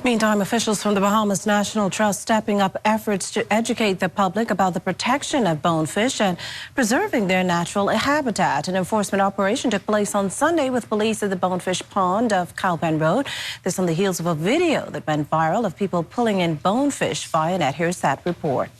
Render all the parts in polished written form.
Meantime, officials from the Bahamas National Trust stepping up efforts to educate the public about the protection of bonefish and preserving their natural habitat. An enforcement operation took place on Sunday with police at the Bonefish Pond of Cowpen Road. This on the heels of a video that went viral of people pulling in bonefish via net. Here's that report.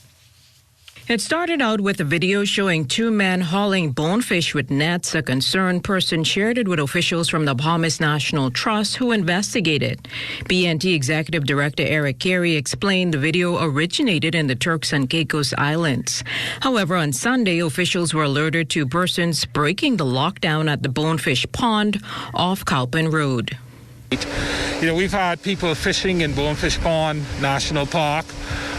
It started out with a video showing two men hauling bonefish with nets. A concerned person shared it with officials from the Bahamas National Trust who investigated. B.N.T. Executive Director Eric Carey explained the video originated in the Turks and Caicos Islands. However, on Sunday, officials were alerted to persons breaking the lockdown at the Bonefish Pond off Cowpen Road. We've had people fishing in Bonefish Pond National Park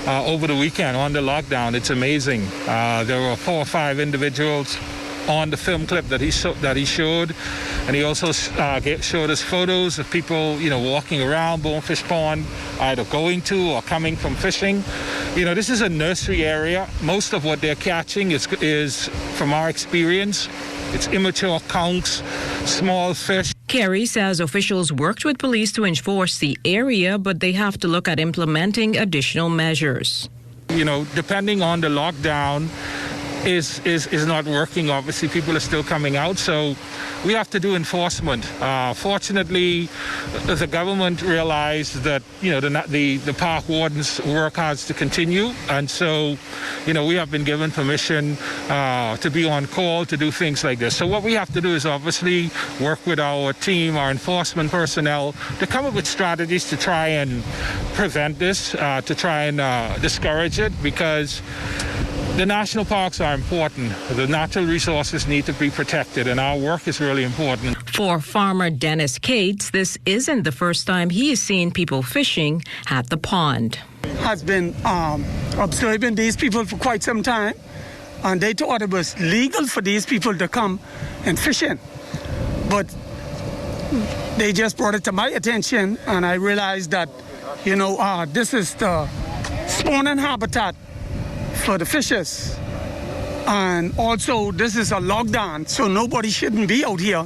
over the weekend on the lockdown. It's amazing. There were 4 or 5 individuals on the film clip that he showed, and he also showed us photos of people, walking around Bonefish Pond, either going to or coming from fishing. This is a nursery area. Most of what they're catching is from our experience, it's immature conchs, small fish. Carey says officials worked with police to enforce the area, but they have to look at implementing additional measures. Depending on the lockdown is not working. Obviously, people are still coming out, so we have to do enforcement. Fortunately, the government realized that the park wardens' work has to continue, and so we have been given permission to be on call to do things like this. So what we have to do is obviously work with our team, our enforcement personnel, to come up with strategies to try and prevent this, to try and discourage it, because the national parks are important. The natural resources need to be protected, and our work is really important. For farmer Dennis Cates, this isn't the first time he has seen people fishing at the pond. Has been observing these people for quite some time, and they thought it was legal for these people to come and fish in. But they just brought it to my attention, and I realized that, this is the spawning habitat for the fishes, and also this is a lockdown, so nobody shouldn't be out here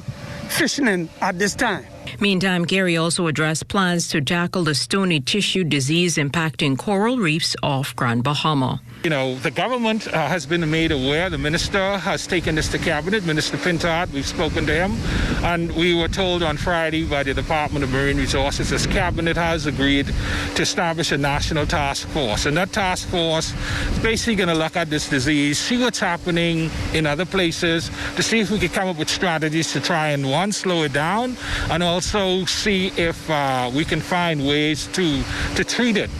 fishing at this time. Meantime, Carey also addressed plans to tackle the stony tissue disease impacting coral reefs off Grand Bahama. The government has been made aware. The minister has taken this to cabinet, Minister P.N.T. We've spoken to him, and we were told on Friday by the Department of Marine Resources this cabinet has agreed to establish a national task force, and that task force is basically going to look at this disease, see what's happening in other places, to see if we can come up with strategies to try and, one, slow it down, and also see if we can find ways to treat it.